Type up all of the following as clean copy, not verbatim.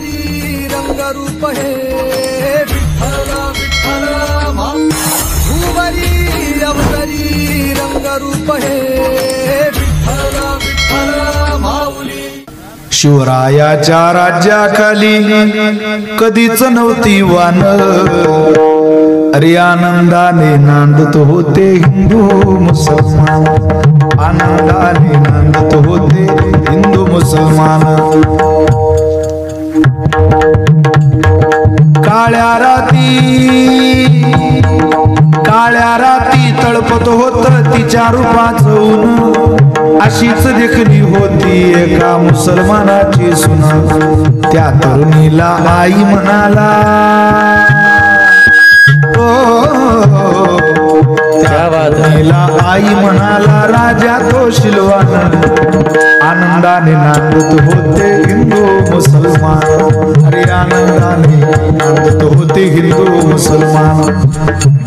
भुवरी रंगरूप हे विठ्ठल विठ्ठल भुवरी अवतरी रंगरूप हे विठ्ठल विठ्ठल माऊली। शिवरायाच्या राज्याखाली कधीच नव्हती वान, अरे आनंदाने नांदत होते हिंदू मुसलमान, आनंदाने नांदत होते हिंदू मुसलमान। काळ्या राती तळपत होत तिच्या रूपाचं ऊन, अशीच देखणी होती एका मुसलमानाची सुन। त्या तरुणीला आई म्हणाला, त्या तरुणीला आई म्हणाला राजा तो शिलवान। आनंदाने नांदत होते हिंदू मुसलमान, अरे आनंदाने नांदत होते हिंदू मुसलमान।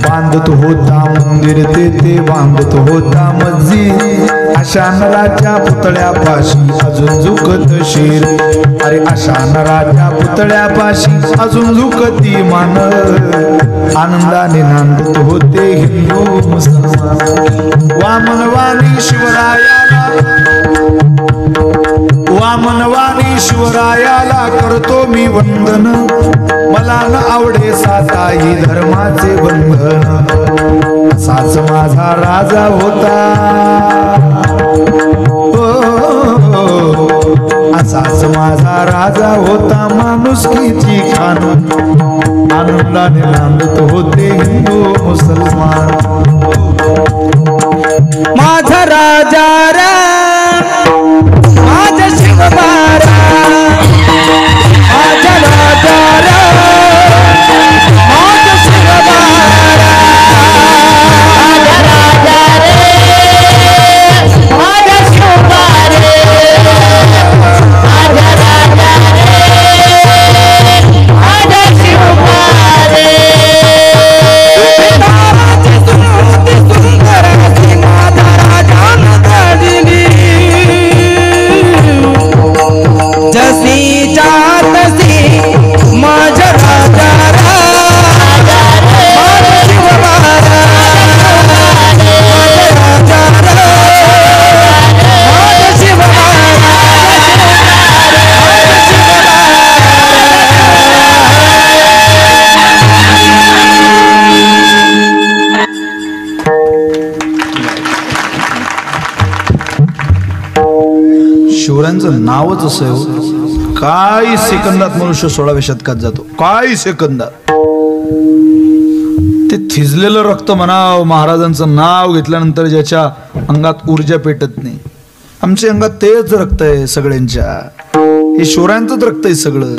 बांधत होता मंदिर ते बांधत होता मस्जिद, अशा नराच्या पुतळ्यापाशी अजून झुकत शिर, अरे अशा नराच्या पुतळ्यापाशी अजून झुकती मान। आनंदाने नांदत होते हिंदू मुसलमान। वामनवाणी शिवरायाला करतो मी वंदन, मला न आवडे साताई धर्माचे बंधन। असाच माझा राजा होता, असाच माझा राजा होता माणुसकीची खान। आनंदाने नांदत होते हिंदू मुसलमान। माझा राजा रा माझा शिवबारा, माझा राजा रा माझा शिवबारा, माझा राजा रे माझा शिवबारे, माझा राजा रे माझा शिवबारे। जसी जातसी माझा राजा रा माझा शिवबारा, माझा राजा रा माझा शिवबारा, शिवरायांचं नावच असं आहे, काही सेकंदात मनुष्य 16व्या शतकात जातो, काही सेकंदात। ते थिजलेलं रक्त म्हणाव, महाराजांचं नाव घेतल्यानंतर ज्याच्या अंगात ऊर्जा पेटत नाही, आमच्या अंगात तेच रक्त आहे सगळ्यांच्या, हे शिवरायांचंच रक्त आहे सगळं।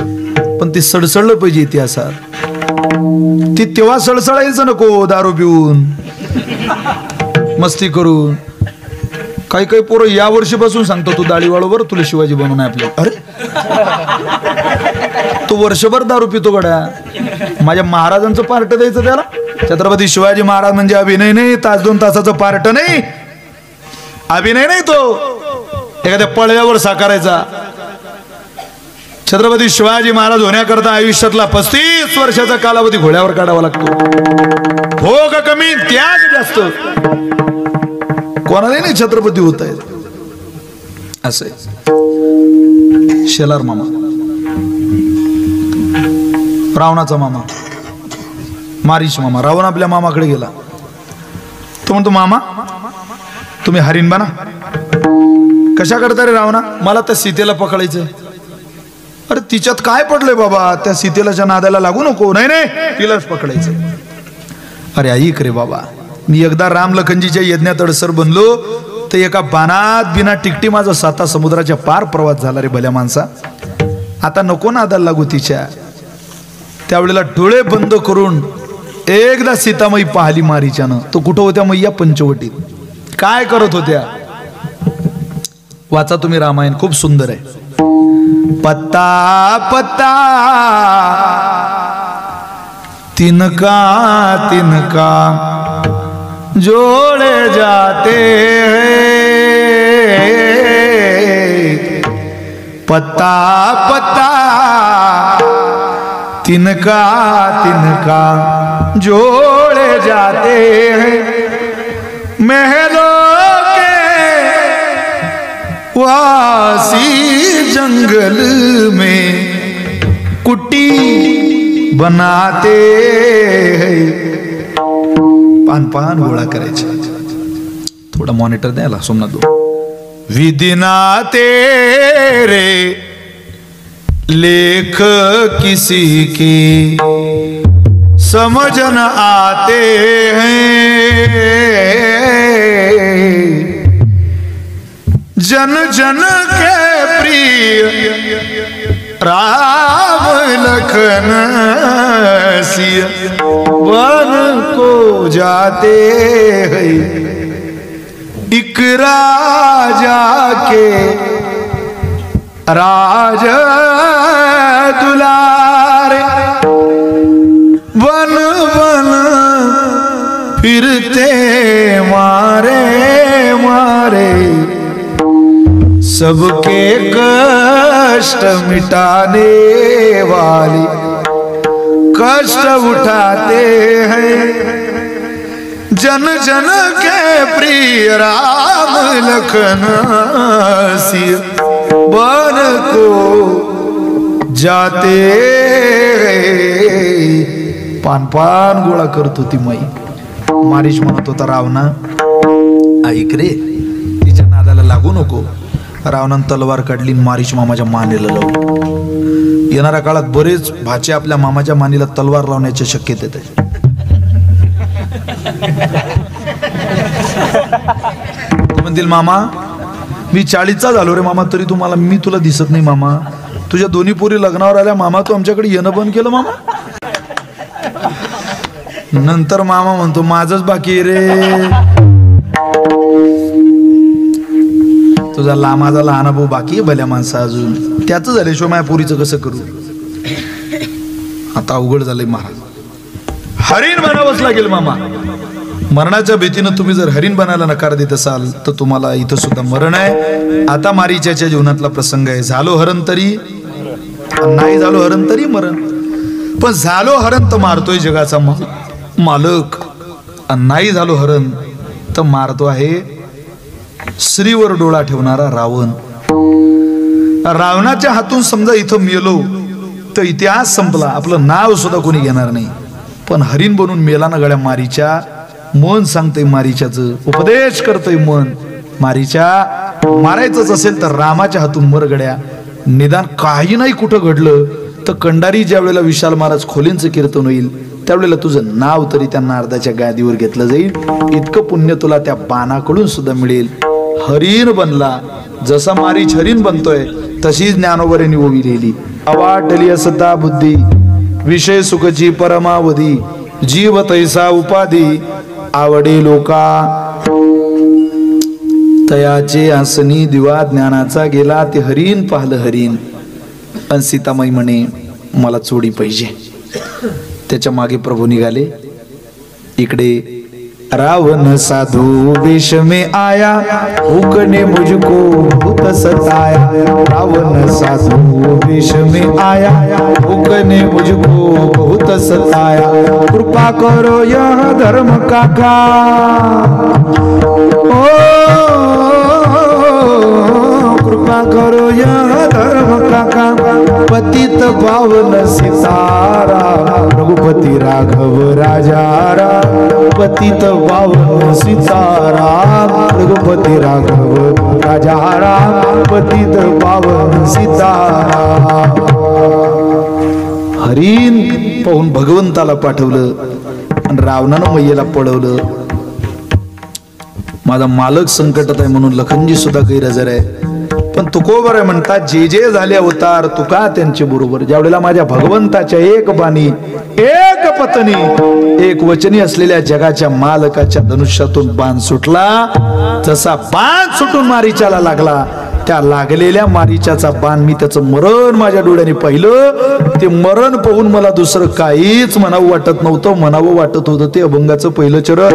पण ते सडसडलं पाहिजे इतिहासात, ती तेव्हा सडसडायचं नको दारू पिऊन मस्ती करून। काही काही पोरं या वर्षीपासून सांगतो तू दाढी वाळू बरं, तुला शिवाजी बनवून आहे आपल्या। अरे तू वर्षभर दारू पितो गड्या, माझ्या महाराजांचं पार्ट द्यायचं त्याला। छत्रपती शिवाजी महाराज म्हणजे अभिनय नाही, तास 2 तासाचं पार्ट नाही, अभिनय नाही तो एखाद्या पळव्यावर साकारायचा। छत्रपती शिवाजी महाराज होण्याकरता आयुष्यातला 35 वर्षाचा कालावधी घोड्यावर काढावा लागतो। भोग कमी त्याग जास्त, कोणालाही नाही छत्रपती होत आहेत असे। शेलार मामा, रावणाचा मामा, मारीच मामा। रावण आपल्या मामाकडे गेला, तो म्हणतो मामा तुम्ही हरिण बना। कशा करता रे रावणा? मला त्या सीतेला पकडायचंय। अरे तिच्यात काय पडलंय बाबा, त्या सीतेलाच्या नादाला लागू नको। नाही नाही तिलाच पकडायचंय। अरे ऐक रे बाबा, मी एकदा राम लखनजीच्या यज्ञात अडसर बनलो तर एका बाणात बिना टिकटी माझा 7 समुद्राच्या पार प्रवास झाला रे भल्या माणसा। आता नको नादाला लागू तिच्या। त्यावेळेला डोळे बंद करून एकदा सीतामाई पाहिली मारीच्यानं। तो कुठं होत्या मैया? पंचवटीत। काय करत होत्या? वाचा तुम्ही रामायण, खूप सुंदर आहे। पत्ता पत्ता तिनका तिनका जोड़े जाते हैं, पत्ता पत्ता तिनका तिनका जोड़े जाते हैं महलों के वासी जंगल में कुटी बनाते हैं. पान पान गोळा करायचे. थोड़ा मॉनिटर द्यायला सोमनाथ दो. विदिना तेरे लेख किसी की समझ न आते हैं. जन जन के प्रिय राम लखन सिय वन को जाते हैं. एक राजा के राज दुलारे वन वन फिरते मारे मारे सबके कष्ट मिटाने वाली कष्ट उठाते हैं. जन जन के प्रिय राम लखन सिय वन को जाते. पान पान गोळा करत होती माई. मारीच म्हणत होता रावणा ऐक रे तिच्या नादाला लागू नको. रावणानं तलवार काढली मारीच मामाच्या मानेला लावली. येणाऱ्या काळात बरेच भाचे आपल्या मामाच्या मानेला तलवार लावण्याची शक्यता आहे. म्हणतील मामा मी 40चा झालो रे मामा तरी तुम्हाला मी तुला दिसत नाही मामा. तुझ्या दोन्ही पोरी लग्नावर आल्या मामा तू आमच्याकडे येणं बंद केलं मामा. नंतर मामा म्हणतो माझच बाकी रे. तुझा माझा लहान भाऊ बाकी आहे भल्या माणसा अजून. त्याच झाल्याशिवाय माझ्या पोरीचं कसं करू. आता अवघड झालंय महाराज. हरिण बनावंच लागेल मामा. मरणाच्या भीतीनं तुम्ही जर हरिण बनायला नकार देत असाल तर तुम्हाला इथं सुद्धा मरण आहे. आता मारीच्याच्या जीवनातला प्रसंग आहे. झालो हरण तरी नाही झालो हरण तरी मरण. पण झालो हरण तर मारतोय जगाचा मालक. नाही झालो हरण तर मारतो आहे श्रीवर डोळा ठेवणारा रावण. रावणाच्या हातून समजा इथं मेलो तर इतिहास संपला. आपलं नाव सुद्धा कोणी घेणार नाही. पण हरिण बनून मेला ना गड्या मारीच्या. मन सांगतय मारीच्याचं उपदेश करतय मन. मारीच्या मारायचंच असेल तर रामाच्या हातून मर गड्या. निदान काही नाही कुठं घडलं तर कंडारी ज्या वेळेला विशाल महाराज खोलींचं कीर्तन होईल त्यावेळेला तुझं नाव तरी त्या नारदाच्या गादीवर घेतलं जाईल. इतकं पुण्य तुला त्या बाणाकडून सुद्धा मिळेल. हरिण बनला जसा मारीच हरिण बनतोय तशीच ज्ञानोबरेने ओवी लिहिली. अवाटली असता बुद्धी विषय सुखची परमावधी जीव तैसा उपाधी आवडे लोका तयाचे आसनी दिवा ज्ञानाचा गेला. ते हरिण पाहलं हरिण. अन सीतामाई म्हणे मला चोडी पाहिजे. त्याच्या मागे प्रभू निघाले. इकडे रावण साधू वेश में आया हुकने मुझको भूत सताया. रावण साधू वेश में आया हुकने मुझको भूत सताया. कृपा करो यह धर्म काका ओ कृपा करो यह धर्म काका. पतित पावन सितारा रघुपति राघव राजारा. पतित पावन सीतारा रघुपति राघव राजारा. पतित पावन सीतारा. हरिण पाहून भगवंताला पाठवलं आणि रावणानं मैयेला पळवलं. माझा मालक संकटात आहे म्हणून लखनजी सुद्धा गैरहजर आहे. पण तुकोबर आहे म्हणतात जे जे झाले अवतार तुका त्यांचे बरोबर. ज्या वेळेला माझ्या भगवंताच्या एक बाणी एक पत्नी एक वचनी असलेल्या जगाच्या मालकाच्या धनुष्यातून बाण सुटला तसा बाण सुटून मारीच्याला लागला. त्या लागलेल्या मारीच्याचा बाण मी त्याचं मरण माझ्या डोळ्याने पाहिलं. ते मरण पाहून मला दुसरं काहीच म्हणावं वाटत नव्हतं. म्हणावं वाटत होतं ते अभंगाचं पहिलं चरण.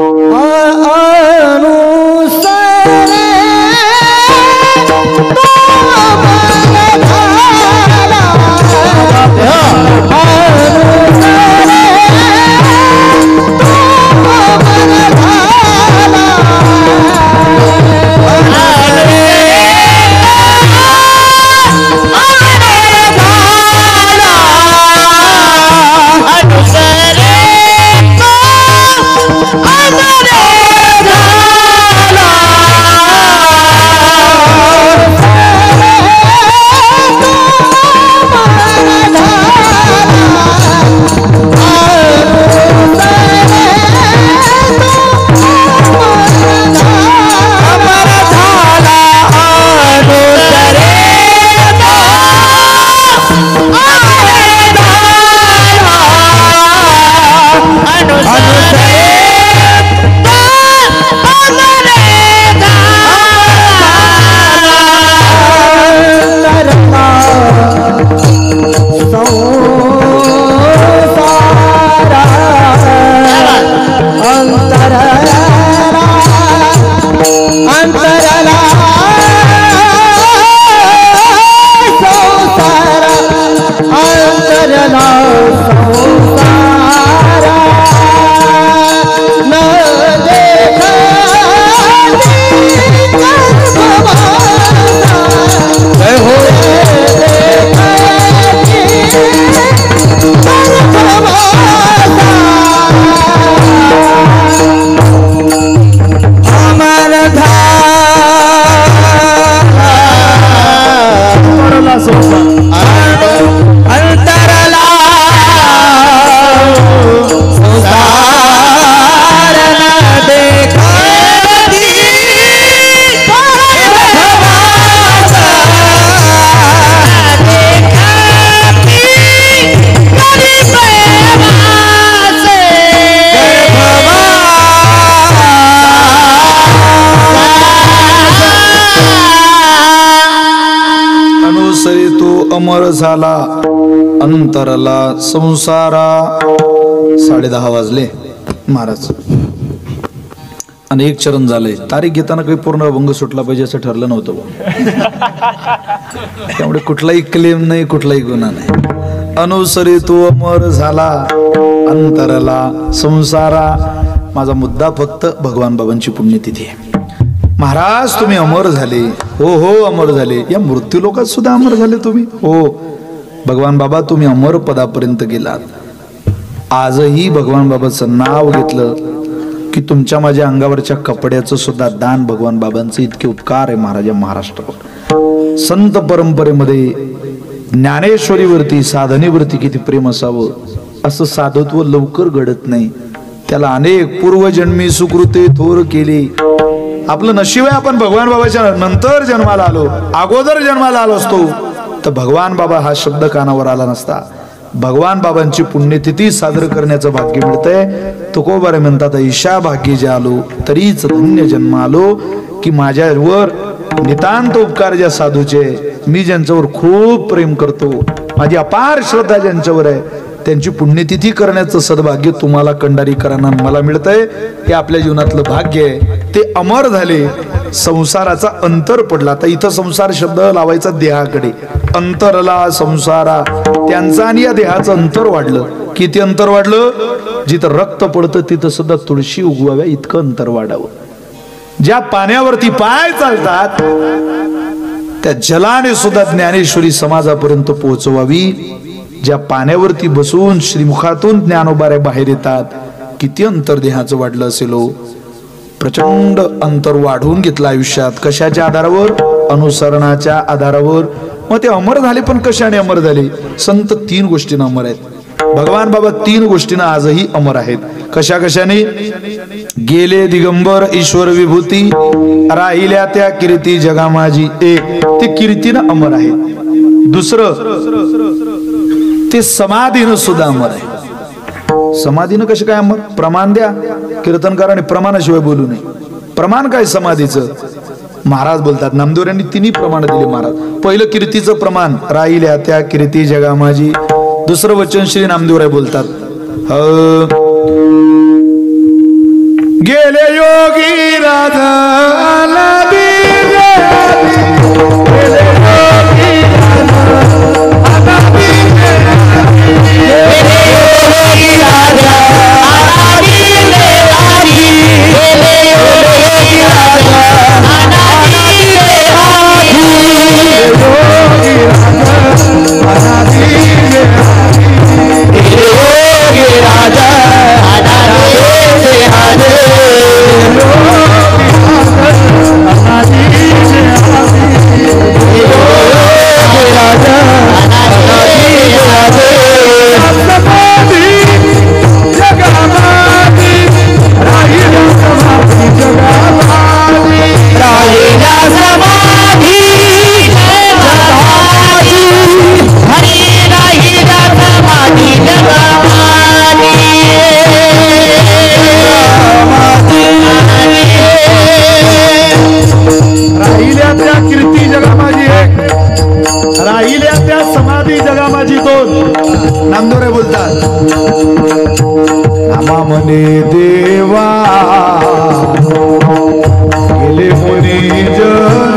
अनुसरी तो अमर झाला अंतरला संसारा. 10:30 वाजले महाराज आणि 1 चरण झालंय. तारीख घेताना काही पूर्ण भंग सुटला पाहिजे असं ठरलं नव्हतं. त्यामुळे कुठलाही क्लेम नाही, कुठलाही गुन्हा नाही. अनुसरी तो अमर झाला अंतरला संसारा. माझा मुद्दा फक्त भगवान बाबांची पुण्यतिथी आहे. महाराज तुम्ही अमर झाले. हो हो अमर झाले. या मृत्यू लोकात सुद्धा अमर झाले तुम्ही. हो भगवान बाबा तुम्ही अमर पदापर्यंत गेलात. आजही भगवान बाबाचं नाव घेतलं की तुमच्या माझ्या अंगावरच्या कपड्याचं सुद्धा दान भगवान बाबांचे इतके उपकार आहे महाराज या महाराष्ट्रावर. संत परंपरेमध्ये ज्ञानेश्वरीवरती साधनेवरती किती प्रेम असावं. असं साधुत्व लवकर घडत नाही. त्याला अनेक पूर्वजन्मी सुकृते थोर केली. आपलं नशीब आहे आपण भगवान बाबाच्या नंतर जन्माला आलो. अगोदर जन्माला आलो असतो तर भगवान बाबा हा शब्द कानावर आला नसता. भगवान बाबांची पुण्यतिथी सादर करण्याचं भाग्य मिळतंय. तुकोबारे म्हणतात ईशा भाग्य जे आलो तरीच धन्य जन्म आलो. की माझ्यावर नितांत उपकार ज्या साधूचे, मी ज्यांच्यावर खूप प्रेम करतो, माझी अपार श्रद्धा ज्यांच्यावर आहे, त्यांची पुण्यतिथी करण्याचं सद्भाग्य तुम्हाला कंडारीकरांना मला मिळतंय. हे आपल्या जीवनातलं भाग्य आहे. ते अमर झाले. संसाराचा अंतर पडला. आता इथं संसार शब्द लावायचा देहाकडे. अंतरला संसारा. त्यांचा आणि या देहाचं अंतर वाढलं. किती अंतर वाढलं? जिथं रक्त पडतं तिथं सुद्धा तुळशी उगवाव्या इतकं अंतर वाढावं. ज्या पाण्यावरती पाय चालतात त्या जलाने सुद्धा ज्ञानेश्वरी समाजापर्यंत पोहोचवावी. ज्या पाण्यावरती बसून श्रीमुखातून ज्ञानोबाऱ्या बाहेर येतात, किती अंतर देहाचं वाढलं असेल. प्रचंड अंतर वाढवून घेतलं आयुष्यात. कशाच्या आधारावर? अनुसरणाच्या आधारावर. मग ते अमर झाले. पण कशाने अमर झाले? संत 3 गोष्टींना अमर आहेत. भगवान बाबा 3 गोष्टींना आजही अमर आहेत. कशा कशाने? गेले दिगंबर ईश्वर विभूती, राहिल्या त्या कीर्ती जगा माझी एक. ते कीर्तीनं अमर आहेत. दुसरं ते समाधीनं सुद्धा अमर आहे. समाधीनं कसे काय अमर? प्रमाण द्या. कीर्तनकाराने प्रमाणाशिवाय बोलू नये. प्रमाण काय समाधीचं? महाराज बोलतात नामदेवरांनी 3 प्रमाण दिले महाराज. पहिलं कीर्तीचं प्रमाण, राहिल्या त्या कीर्ती जगा माझी. दुसरं वचन श्री नामदेवराय बोलतात गेले योगी राधा नामदेवराय बोलतात नामा मने देवा गेले मुनी जन